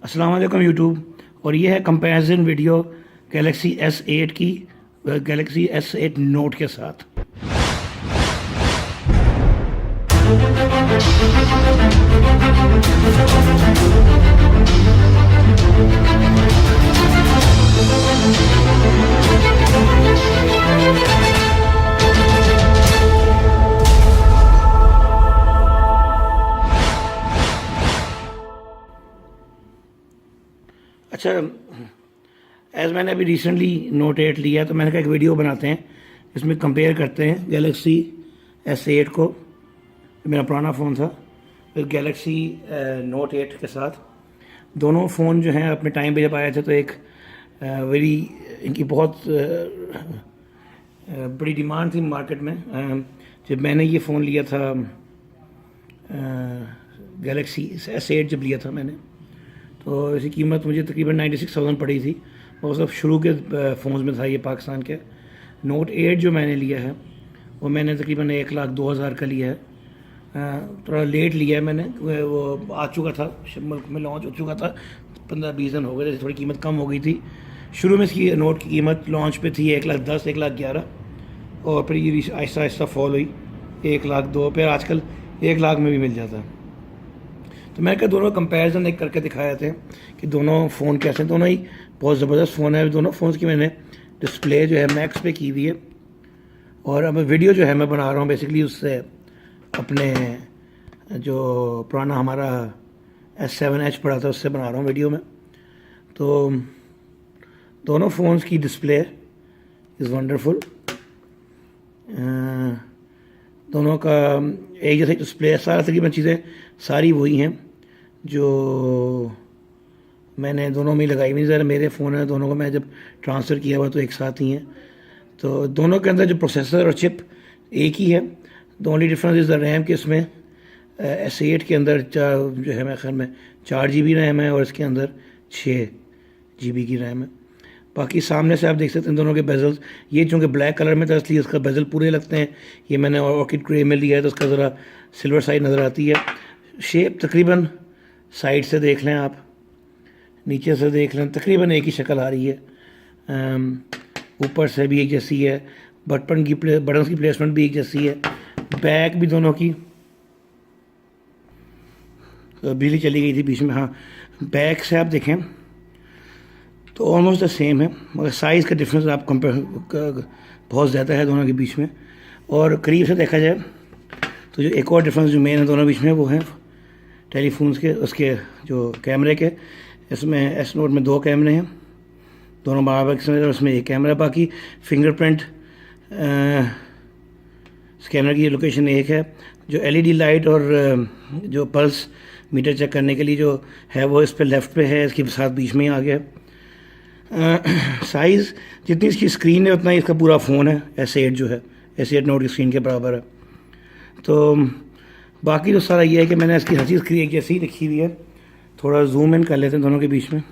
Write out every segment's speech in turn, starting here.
अस्सलाम वालेकुम यूट्यूब। और ये है कंपैरिजन वीडियो गैलेक्सी S8 की गैलेक्सी S8 नोट के साथ। अच्छा, एज़ मैंने अभी रिसेंटली नोट 8 लिया तो मैंने कहा एक वीडियो बनाते हैं, इसमें कंपेयर करते हैं गैलेक्सी S8 को, जो मेरा पुराना फ़ोन था, फिर गैलेक्सी नोट 8 के साथ। दोनों फ़ोन जो हैं अपने टाइम पे जब आए थे तो एक वेरी इनकी बहुत बड़ी डिमांड थी मार्केट में। जब मैंने ये फ़ोन लिया था गैलेक्सी S8 जब लिया था मैंने, तो इसकी कीमत मुझे तकरीबन 96,000 पड़ी थी। और सब शुरू के फ़ोन्स में था ये पाकिस्तान के। नोट 8 जो मैंने लिया है वो मैंने तकरीबन 1,02,000 का लिया है। थोड़ा लेट लिया है मैंने, वो आ चुका था, मुल्क में लॉन्च हो चुका था, 15-20 दिन हो गए थे, थोड़ी कीमत कम हो गई थी। शुरू में इसकी नोट की कीमत लॉन्च पे थी 1,10,000 1,11,000, और फिर ये आहिस्ता आहिस्ता फॉल हुई 1,02,000 फिर आजकल 1,00,000 में भी मिल जाता है। तो मैंने कहा दोनों कंपैरिजन एक करके दिखाए थे कि दोनों फ़ोन कैसे हैं। दोनों ही बहुत ज़बरदस्त फ़ोन है। दोनों फ़ोन्स की मैंने डिस्प्ले जो है मैक्स पे की हुई है, और अब वीडियो जो है मैं बना रहा हूँ बेसिकली उससे अपने जो पुराना हमारा S7H पड़ा था उससे बना रहा हूँ वीडियो में। तो दोनों फ़ोन्स की डिस्प्ले इज़ वंडरफुल। दोनों का एक जैसे डिस्प्ले, सारा तकरीबन चीज़ें सारी वही हैं जो मैंने दोनों में लगाई हुई। ज़रा मेरे फ़ोन है, दोनों को मैं जब ट्रांसफ़र किया हुआ तो एक साथ ही हैं। तो दोनों के अंदर जो प्रोसेसर और चिप एक ही है। The only difference is the RAM के इसमें S8 के अंदर जो है मेरे ख्याल में 4 GB रैम है और इसके अंदर 6 GB की रैम है। बाकी सामने से आप देख सकते हैं दोनों के बेजल्स, ये चूँकि ब्लैक कलर में था इसलिए इसका बेजल पूरे लगते हैं। ये मैंने ऑर्किड ग्रे में लिया है तो उसका ज़रा सिल्वर साइड नज़र आती है। शेप तकरीबन साइड से देख लें आप, नीचे से देख लें, तकरीबन एक ही शक्ल आ रही है। ऊपर से भी एक जैसी है, बटन की प्लेसमेंट भी एक जैसी है। बैक भी दोनों की, बिजली चली गई थी बीच में, हाँ। बैक से आप देखें तो ऑलमोस्ट द सेम है, मगर साइज़ का डिफरेंस आप कंपेयर बहुत ज़्यादा है दोनों के बीच में। और करीब से देखा जाए तो जो एक और डिफरेंस जो मेन है दोनों बीच में वो है टेलीफोन्स के, उसके जो कैमरे के। इसमें S नोट में 2 कैमरे हैं, दोनों बराबर किस्म, उसमें एक कैमरा। बाकी फिंगरप्रिंट स्कैनर की लोकेशन एक है। जो LED लाइट और जो पल्स मीटर चेक करने के लिए जो है वो इस पर लेफ़्ट पे है, इसके साथ बीच में ही आ गया। साइज़ जितनी इसकी स्क्रीन है उतना ही इसका पूरा फ़ोन है। S8 जो है S8 नोट की स्क्रीन के बराबर है। तो बाकी तो सारा ये है कि मैंने इसकी हर चीज़ एक जैसी ही रखी हुई है। थोड़ा जूम इन कर लेते हैं दोनों के बीच में।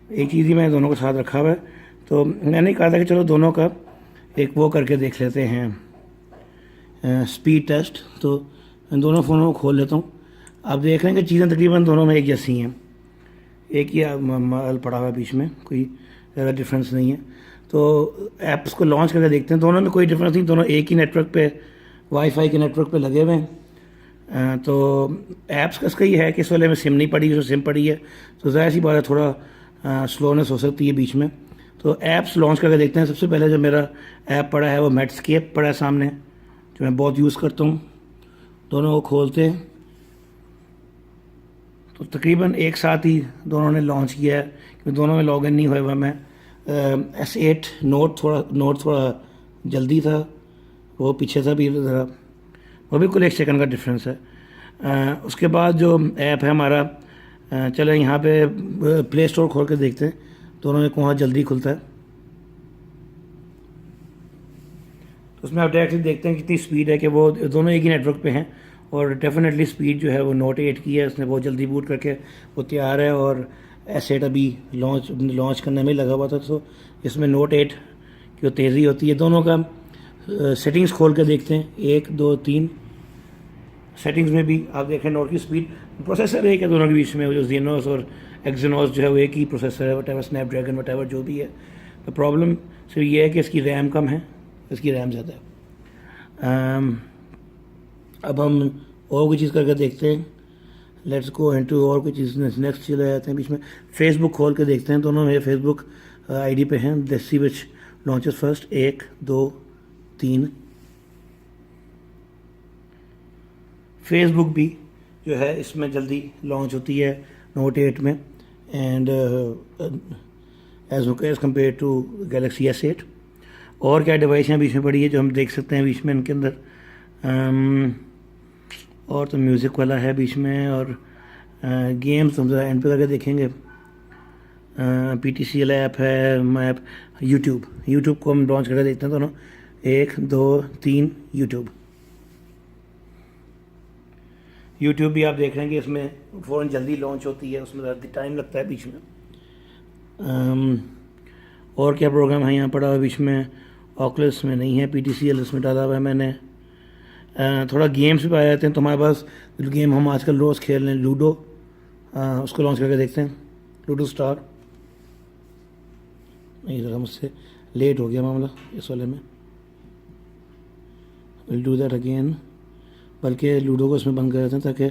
एक चीज़ ही मैंने दोनों के साथ रखा हुआ है, तो मैंने कहा था कि चलो दोनों का एक वो करके देख लेते हैं स्पीड टेस्ट। तो इन दोनों फ़ोनों को खोल लेता हूँ। आप देख रहे हैं कि चीज़ें तकरीबन दोनों में एक जैसी हैं, एक ही माल पड़ा हुआ है बीच में, कोई ज़्यादा डिफरेंस नहीं है। तो ऐप्स को लॉन्च करके देखते हैं, दोनों में कोई डिफरेंस नहीं, दोनों एक ही नेटवर्क पे, वाईफाई के नेटवर्क पे लगे हुए हैं। तो ऐप्स का इसका ये है कि इस वाले में सिम नहीं पड़ी, जो सिम पड़ी है तो ज़ाहिर सी बात है थोड़ा स्लोनेस हो सकती है बीच में। तो ऐप्स लॉन्च करके देखते हैं। सबसे पहले जो मेरा ऐप पड़ा है वो मेटस्केप पड़ा है सामने, जो मैं बहुत यूज़ करता हूँ। दोनों को खोलते हैं तो तकरीबन एक साथ ही दोनों ने लॉन्च किया है, क्योंकि दोनों में लॉगिन नहीं हुआ मैं। S8 नोट थोड़ा जल्दी था, वो पीछे था भी ज़रा, वो बिल्कुल 1 सेकंड का डिफरेंस है। उसके बाद जो ऐप है हमारा, चले यहाँ पे प्ले स्टोर खोल के देखते हैं दोनों में कौन जल्दी खुलता है। तो उसमें आप डायरेक्टली देखते हैं कितनी स्पीड है, कि वो दोनों एक ही नेटवर्क पे हैं। और डेफिनेटली स्पीड जो है वो नोट 8 की है, उसने बहुत जल्दी बूट करके वो तैयार है। और S8 अभी लॉन्च करने में लगा हुआ था, तो इसमें नोट 8 की जो तेज़ी होती है। दोनों का सेटिंग्स खोल के देखते हैं, 1 2 3 सेटिंग्स में भी आप देखें नोट की स्पीड, प्रोसेसर एक है दोनों के बीच में, जो जीनोस और एक्जीनोस जो है वो एक ही प्रोसेसर है, वटेवर स्नैपड्रैगन वटेवर जो भी है। तो प्रॉब्लम सिर्फ ये है कि इसकी रैम कम है, इसकी रैम ज़्यादा है। अब हम और कोई चीज़ करके देखते हैं। लेट्स गो इनटू और कोई चीज़ नेक्स्ट चले जाते हैं। बीच में फेसबुक खोल के देखते हैं, दोनों मेरे फेसबुक आईडी पे हैं। Let's see which launches first. 1 2 3। Facebook भी जो है इसमें जल्दी लॉन्च होती है नोट 8 में, and as compare to Galaxy S8। और क्या डिवाइस हैं बीच में पड़ी है जो हम देख सकते हैं बीच में इनके अंदर। और तो म्यूज़िक वाला है बीच में, और गेम्स हम एंड पे करके देखेंगे। PTCL ऐप है, मैप, यूट्यूब को हम लॉन्च करके देखते हैं दोनों। 1 2 3 यूट्यूब भी आप देख रहे हैं कि इसमें फ़ौरन जल्दी लॉन्च होती है, उसमें टाइम लगता है बीच में। और क्या प्रोग्राम है यहाँ पड़ा हुआ बीच में? ऑकुलस में नहीं है, PTCL इसमें डाला हुआ है मैंने। थोड़ा गेम्स भी आ जाते हैं तो हमारे पास जो गेम हम आजकल रोज़ खेल रहे हैं, लूडो, उसको लॉन्च करके देखते हैं। Ludo star. नहीं ज़रा मुझसे लेट हो गया मामला इस वाले में, विल डू दैट अगेन। बल्कि लूडो को इसमें बंद कर देते हैं ताकि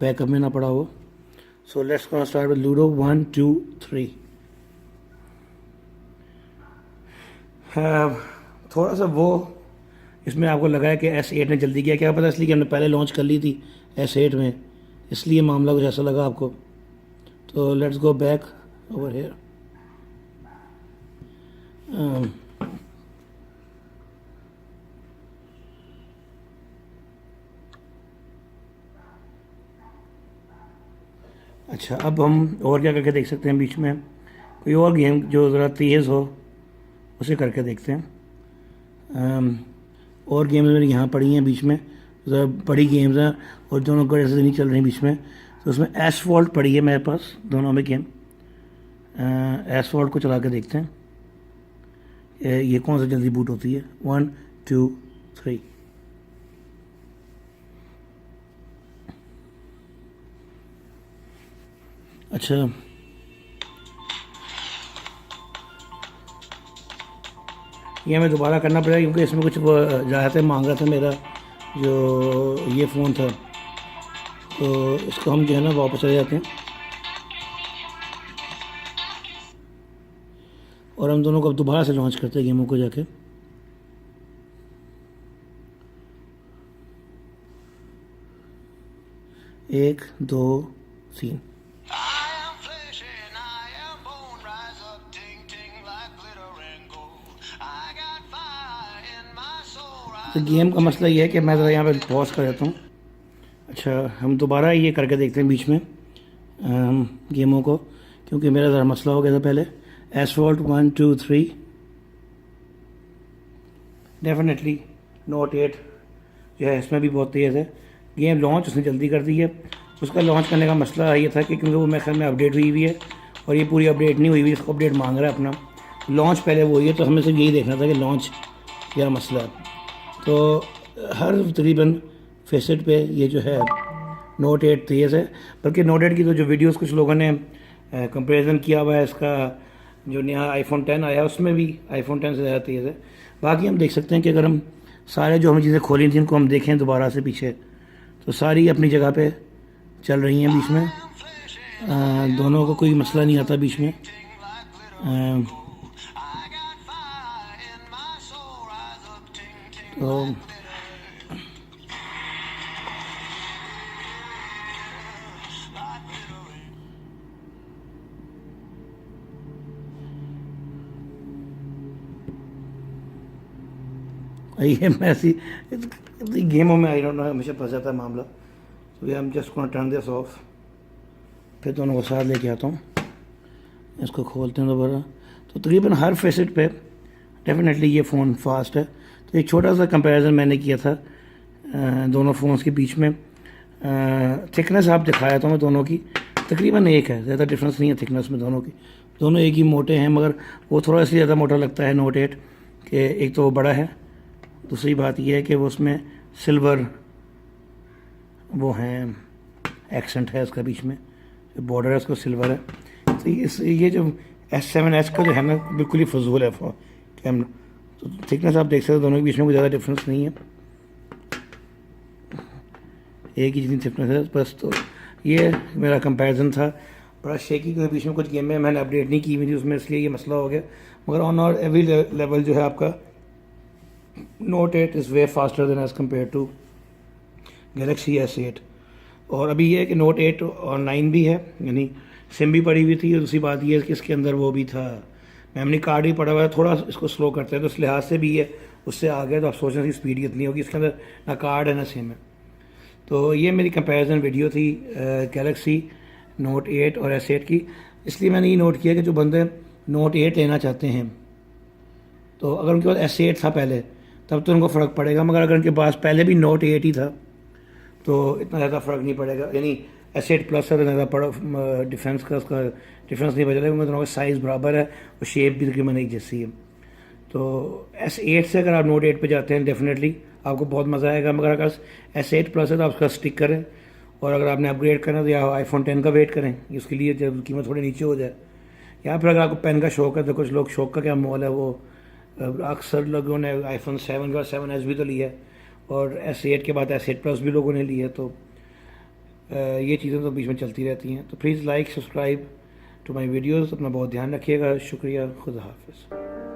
बैकअप में ना पड़ा हो। So let's go start with ludo 1 2 3। थोड़ा सा वो इसमें आपको लगा है कि S8 ने जल्दी किया, क्या पता इसलिए कि हमने पहले लॉन्च कर ली थी S8 में, इसलिए मामला कुछ ऐसा लगा आपको। तो let's go back over here. अच्छा, अब हम और क्या करके देख सकते हैं बीच में? कोई और गेम जो ज़रा तेज़ हो उसे करके देखते हैं। और गेम्स मेरी यहाँ पड़ी हैं बीच में, ज़रा बड़ी गेम्स हैं और दोनों गड़े से नहीं चल रही बीच में। तो उसमें एसफॉल्ट पड़ी है मेरे पास दोनों में गेम। एसफॉल्ट को चला के देखते हैं ये कौन सा जल्दी बूट होती है। 1 2 3। अच्छा, ये हमें दोबारा करना पड़ेगा क्योंकि इसमें कुछ ज़्यादा मांग रहा था मेरा जो ये फ़ोन था। तो इसको हम जो है ना वापस चले जाते हैं और हम दोनों को अब दोबारा से लॉन्च करते हैं गेमों को जाके। एक दो तीन। तो गेम का मसला ये है कि मैं ज़रा यहाँ पे पॉज कर देता हूँ। अच्छा, हम दोबारा ये करके देखते हैं बीच में गेमों को, क्योंकि मेरा ज़रा मसला हो गया था पहले। एसफॉल्ट 1 2 3। डेफिनेटली नोट 8 जो है इसमें भी बहुत तेज़ है। गेम लॉन्च उसने जल्दी कर दी है। उसका लॉन्च करने का मसला ये था कि क्योंकि वो मेरे ख्याल में अपडेट हुई है और ये पूरी अपडेट नहीं हुई हुई, इसको अपडेट मांग रहा है अपना। लॉन्च पहले वो हुई है, तो हमें सिर्फ यही देखना था कि लॉन्च क्या मसला है। तो हर तकरीबन फेसेट पे ये जो है नोट 8 तेज़ है। बल्कि नोट 8 की तो जो वीडियोस कुछ लोगों ने कंपैरिजन किया हुआ है इसका जो नया iPhone 10 आया उसमें भी iPhone 10 से ज़्यादा तेज़ है। बाकी हम देख सकते हैं कि अगर हम सारे जो हमें चीज़ें खोली थी इनको हम देखें दोबारा से पीछे, तो सारी अपनी जगह पे चल रही हैं बीच में। दोनों को कोई मसला नहीं आता बीच में। तो ये मैं ऐसी गेमों में आई डोंट नो हमेशा फंस जाता है मामला। तो ये हम just gonna turn this of, फिर दोनों को साथ लेके आता हूँ। इसको खोलते हैं दोबारा। तो तकरीबन हर फेसेट पे डेफिनेटली ये फ़ोन फास्ट है। तो एक छोटा सा कंपैरिजन मैंने किया था दोनों फ़ोन्स के बीच में। थिकनेस आप दिखाया था मैं दोनों की, तकरीबन एक है, ज़्यादा डिफरेंस नहीं है थिकनेस में दोनों की। दोनों एक ही मोटे हैं, मगर वो थोड़ा सा ज़्यादा मोटा लगता है नोट 8 कि एक तो वो बड़ा है, दूसरी बात यह है कि वो उसमें सिल्वर वो हैं, एक्सेंट है इसका बीच में, बॉर्डर है उसको सिल्वर है। तो ये जो S7S का जो है ना बिल्कुल ही फजूल है कैमरा। तो थिकनेस आप देख सकते हो, दोनों के बीच में कोई ज़्यादा डिफरेंस नहीं है, एक ही जितनी थिकनेस है बस। तो ये मेरा कंपैरिजन था। बड़ा शेकी के बीच में कुछ गेम में मैंने अपडेट नहीं की हुई थी उसमें, इसलिए ये मसला हो गया। मगर ऑन और एवरी लेवल जो है आपका Note 8 is way faster than as compare to Galaxy S8। और अभी ये है कि Note 8 और 9 भी है, यानी सिम भी पड़ी हुई थी, और दूसरी बात ये है कि इसके अंदर वो भी था, मेमोरी कार्ड भी पड़ा हुआ है, थोड़ा इसको स्लो करते हैं, तो इस लिहाज से भी ये उससे आ गया। तो आप सोच रहे हैं स्पीड इतनी होगी, इसके अंदर ना कार्ड है ना सिम है। तो ये मेरी कंपैरिजन वीडियो थी गैलेक्सी Note 8 और S8 की। इसलिए मैंने ये नोट किया कि जो बंदे Note 8 लेना चाहते हैं, तो अगर उनके पास S8 था पहले तब तो उनको फ़र्क पड़ेगा, मगर अगर उनके पास पहले भी Note 8 ही था तो इतना ज़्यादा फ़र्क नहीं पड़ेगा। यानी S8 प्लस है तो ज़्यादा पड़ा डिफरेंस का उसका डिफरेंस नहीं बदलेगा, क्योंकि दोनों का साइज़ बराबर है और शेप भी तकरीबन एक जैसी है। तो S8 से अगर आप Note 8 पे जाते हैं डेफिनेटली आपको बहुत मज़ा आएगा। मगर अगर S8 प्लस है तो आप उसका स्टिक करें, और अगर आपने अपग्रेड करना तो या iPhone 10 का वेट करें, उसके लिए जब कीमत थोड़ी नीचे हो जाए। या फिर अगर आपको पेन का शौक है, तो कुछ लोग शौक का क्या मोल है, वो अक्सर लोगों ने iPhone 7 का 7S भी तो लिया है, और S8 के बाद S8 प्लस भी लोगों ने लिया है। तो ये चीज़ें तो बीच में चलती रहती हैं। तो please like subscribe to my videos. अपना बहुत ध्यान रखिएगा। शुक्रिया। खुदा हाफिज़।